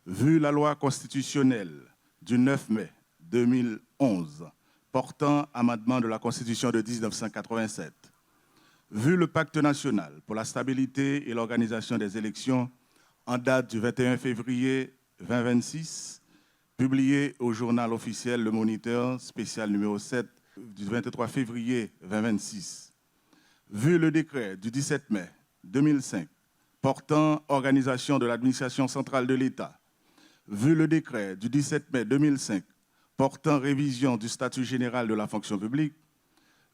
vu la loi constitutionnelle du 9 mai 2011 portant amendement de la Constitution de 1987, vu le pacte national pour la stabilité et l'organisation des élections en date du 21 février 2026, publié au journal officiel Le Moniteur, spécial numéro 7 du 23 février 2026, vu le décret du 17 mai 2005 portant organisation de l'administration centrale de l'État, vu le décret du 17 mai 2005 portant révision du statut général de la fonction publique,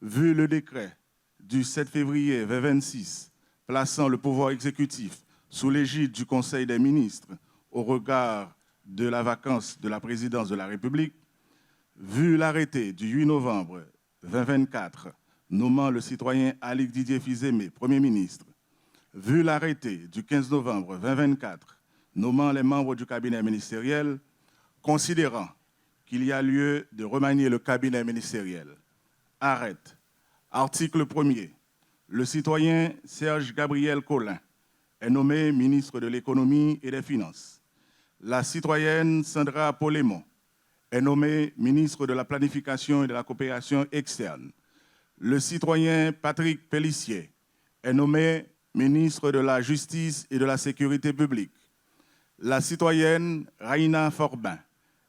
vu le décret du 7 février 2026 plaçant le pouvoir exécutif sous l'égide du Conseil des ministres au regard de la vacance de la présidence de la République, vu l'arrêté du 8 novembre 2024 nommant le citoyen Alix Didier Fils-Aimé Premier ministre, vu l'arrêté du 15 novembre 2024 nommant les membres du cabinet ministériel, considérant qu'il y a lieu de remanier le cabinet ministériel. Arrête. Article 1er. Le citoyen Serge Gabriel Collin est nommé ministre de l'Économie et des Finances. La citoyenne Sandra Polémon est nommée ministre de la Planification et de la Coopération externe. Le citoyen Patrick Pellissier est nommé ministre de la Justice et de la Sécurité publique. La citoyenne Raina Forbin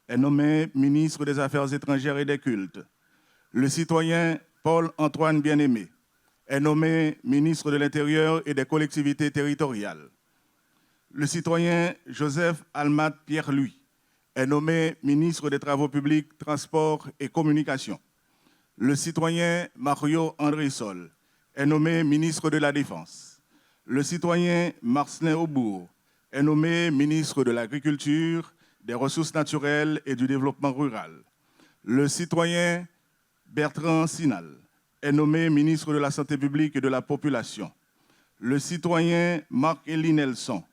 est nommée ministre des Affaires étrangères et des cultes. Le citoyen Paul-Antoine Bien-Aimé est nommé ministre de l'Intérieur et des collectivités territoriales. Le citoyen Joseph Almat Pierre-Louis est nommé ministre des Travaux publics, Transports et Communications. Le citoyen Mario André Sol est nommé ministre de la Défense. Le citoyen Marcelin Aubourg est nommé ministre de l'Agriculture, des Ressources naturelles et du Développement rural. Le citoyen Bertrand Sinal est nommé ministre de la Santé publique et de la Population. Le citoyen Marc-Élie Nelson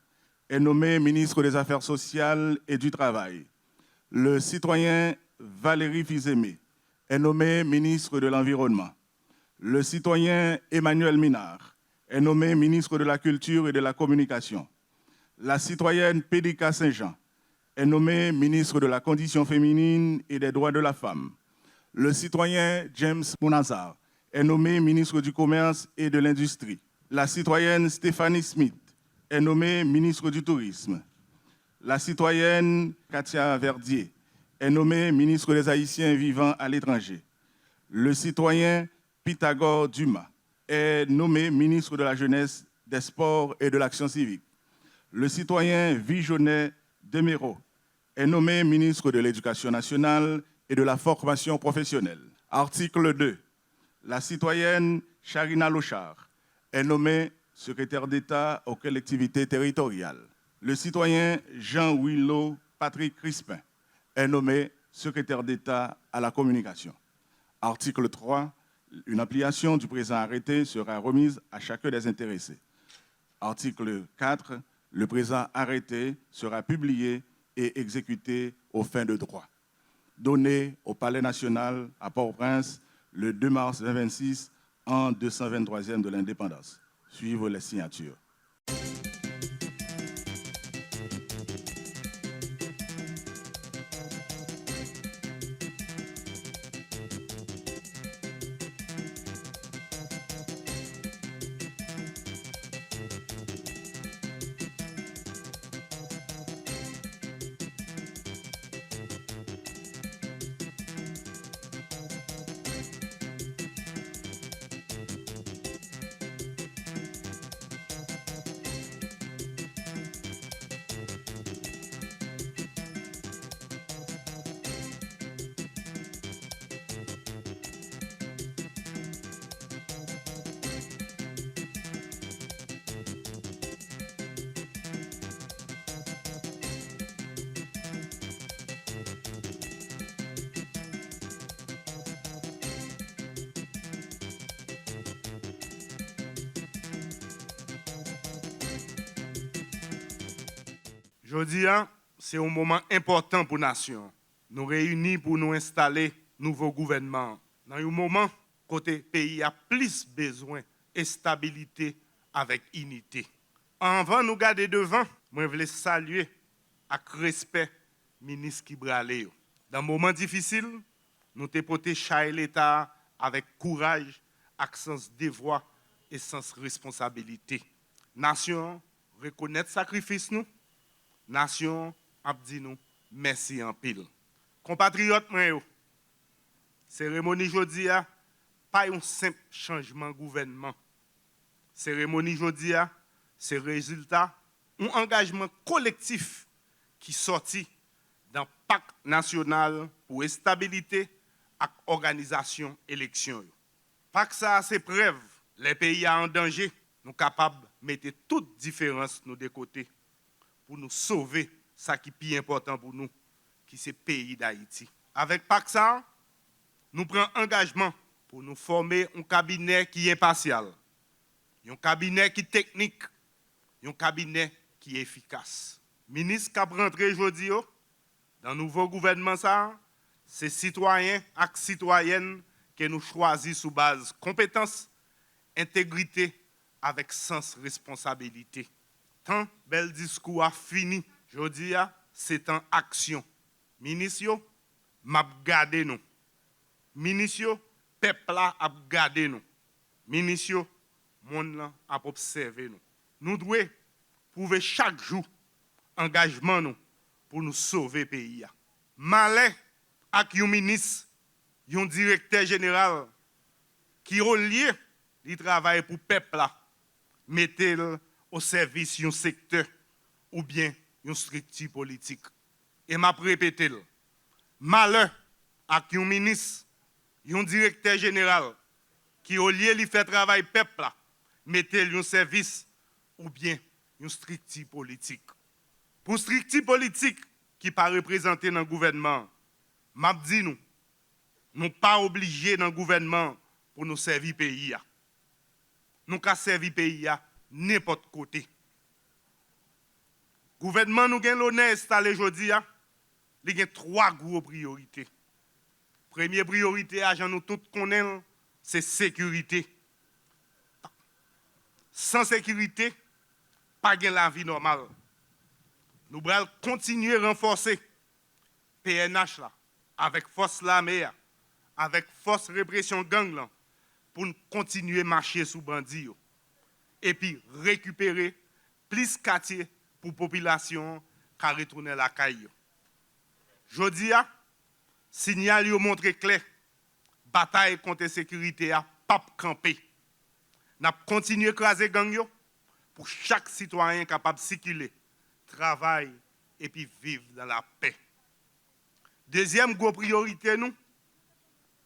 est nommé ministre des Affaires sociales et du Travail. Le citoyen Valérie Fils-Aimé est nommé ministre de l'Environnement. Le citoyen Emmanuel Minard est nommé ministre de la Culture et de la Communication. La citoyenne Pédika Saint-Jean est nommé ministre de la Condition féminine et des droits de la femme. Le citoyen James Bounazar est nommé ministre du Commerce et de l'Industrie. La citoyenne Stéphanie Smith est nommée ministre du Tourisme. La citoyenne Katia Verdier est nommée ministre des Haïtiens vivant à l'étranger. Le citoyen Pythagore Dumas est nommé ministre de la Jeunesse, des Sports et de l'Action civique. Le citoyen Vijonnet Demero est nommé ministre de l'Éducation nationale et de la formation professionnelle. Article 2. La citoyenne Charina Lochard est nommée secrétaire d'État aux collectivités territoriales. Le citoyen Jean-Willow Patrick Crispin est nommé secrétaire d'État à la communication. Article 3. Une application du présent arrêté sera remise à chacun des intéressés. Article 4. Le présent arrêté sera publié et exécuté aux fins de droit. Donné au Palais national à Port-au-Prince le 2 mars 2026 en 223e de l'indépendance. Suivent les signatures. Jodi, c'est un moment important pour la nation. Nous réunis pour nous installer nouveau gouvernement. Dans un moment côté pays a plus besoin de stabilité avec unité. Avant de nous garder devant, je voulais saluer avec respect ministre qui brale. Dans moment difficile, nous te porté chaque l'État avec courage, avec sens devoir et sens responsabilité. Nation reconnaître sacrifice nous. Nation a dit nous merci en pile. Compatriotes moi, cérémonie jodi a pas un simple changement de gouvernement. Cérémonie jodi a c'est résultat un engagement collectif qui sorti dans pacte national pour stabilité et organisation élection. Pacte ça c'est preuve les pays en danger nous capables de mettre toutes différences nous de côté pour nous sauver ça qui est plus important pour nous qui c'est pays d'Haïti. Avec pacte ça nous prenons engagement pour nous former un cabinet qui est impartial, un cabinet qui est technique, un cabinet qui est efficace. Ministre qui a rentré aujourd'hui dans le nouveau gouvernement, c'est citoyens et citoyennes que nous choisissons sous base compétence, intégrité avec sens responsabilité. Tant bel discours a fini, aujourd'hui c'est en action. Ministre, m'a gardé nous. Ministre, peuple a gardé nous. Ministre, monde a observé nous. Nous devons prouver chaque jour engagement nous pour nous sauver le pays. Malais avec un ministre, un directeur général qui au lieu de travailler pour le peuple, mettez-le au service d'un secteur ou bien une structure politique. Et m'a répété, malheur avec un ministre, un directeur général qui au lieu de faire travail peuple, mettez-le au service ou bien une structure politique. Pour structure politique qui pas représentée dans le gouvernement, m'a dit nous ne pas obligés dans le gouvernement pour nous servir le pays. Nous avons servi le pays à n'importe côté. Le gouvernement nous a l'honneur d'installer aujourd'hui, il y a 3 grosses priorités. Première priorité, nous tous connaissons, c'est sécurité. Sans sécurité, pas de la vie normale. Nous allons continuer à renforcer PNH là, avec force l'armée, avec force répression gang là, pour continuer à marcher sous bandits et puis récupérer plus de quartiers pour la population qui a retourné à la caille. Jodi a signal yo montré clair, bataille contre la sécurité a pas camper. N'a continuer à écraser gang yo pour chaque citoyen capable de circuler, travailler et puis vivre dans la paix. Deuxième grosse priorité nous,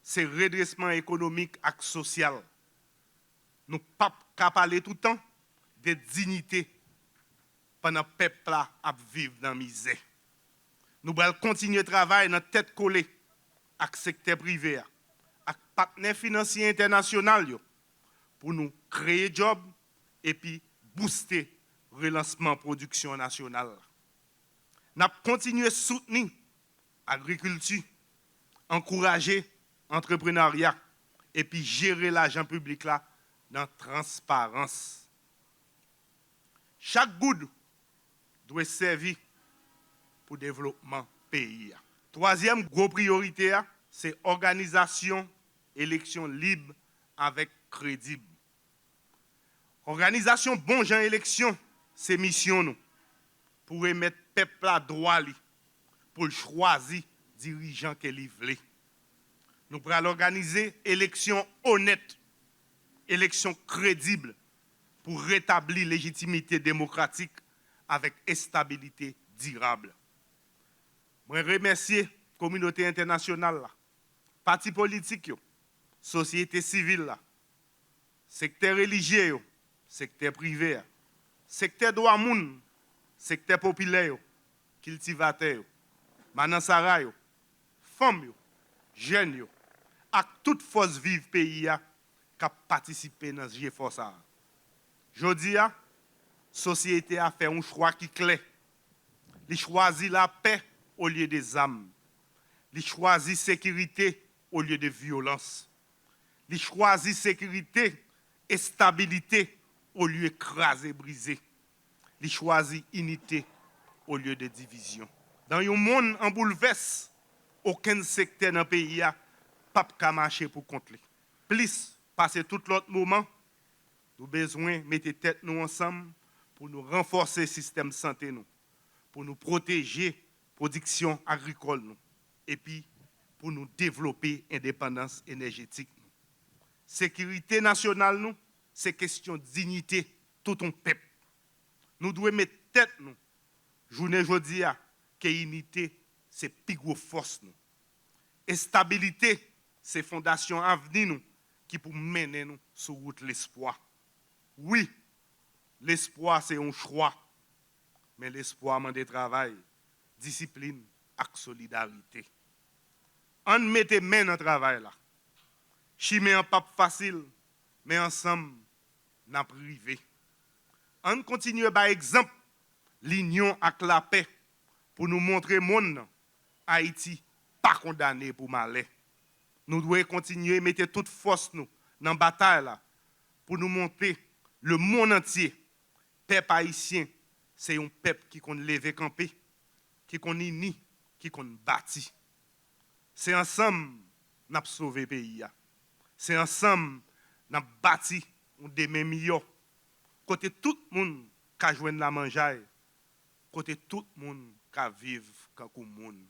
c'est le redressement économique et social. Nous ne pouvons pas parler tout le temps de dignité pendant que le peuple a vivre dans la misère. Nous allons continuer à travailler dans la tête collée avec le secteur privé, avec les partenaires financiers internationaux pour nous créer des jobs et puis booster le relancement de la production nationale. Nous allons continuer à soutenir l'agriculture, encourager l'entrepreneuriat et puis gérer l'argent public là dans la transparence. Chaque goutte doit servir pour le développement du pays. Troisième grosse priorité, c'est l'organisation élections libres avec crédible. Organisation bon genre élection, c'est mission nous pour remettre le peuple à droit pour choisir dirigeant qu'il veut. Nous pourrons organiser élections honnêtes, élections crédibles pour rétablir légitimité démocratique avec stabilité durable. Je remercie la communauté internationale, partis politiques, société civile, secteur religieux, secteur privé, secteur droit moun, secteur populaire, cultivateur, manansara, femmes, jeunes, et toute force vive pays qui a participé dans ce effort. Aujourd'hui, la société a fait un choix qui est clair. Il choisit la paix au lieu des armes. Il choisit la sécurité au lieu de violence. Il choisit la sécurité et stabilité au lieu d'écraser, briser. Il choisit l'unité au lieu de division. Dans un monde en bouleverse, aucun secteur dans le pays n'a pas marcher pour contrer. Plus, passer tout l'autre moment, nous avons besoin de mettre tête nous ensemble pour nous renforcer le système de santé, pour nous protéger la production agricole et puis pour nous développer l'indépendance énergétique. Sécurité nationale, c'est question de dignité, tout un peuple. Nous devons mettre tête nous. Journée aujourd'hui, que l'unité, c'est plus grosse force. Et stabilité, c'est fondation avenir nous, qui pour mener nous sur route l'espoir. Oui, l'espoir, c'est un choix. Mais l'espoir demande travail, discipline et solidarité. On mette main dans le travail là. Chimé un pas facile, mais ensemble, nous privé. On continue par exemple l'union avec la paix pour nous montrer monde Haïti pas condamné pour malheur. Nous devons continuer à mettre toute force nous dans la bataille là pour nous montrer le monde entier. Peuple haïtien, c'est un peuple qui compte lever camper, qui compte uni, qui compte bâti. C'est ensemble nous avons sauvé le pays. C'est ensemble nous avons bâti un demain meilleur. Côté tout le monde qui a joué la mangeaille, côté tout le monde qui a vivre comme le monde.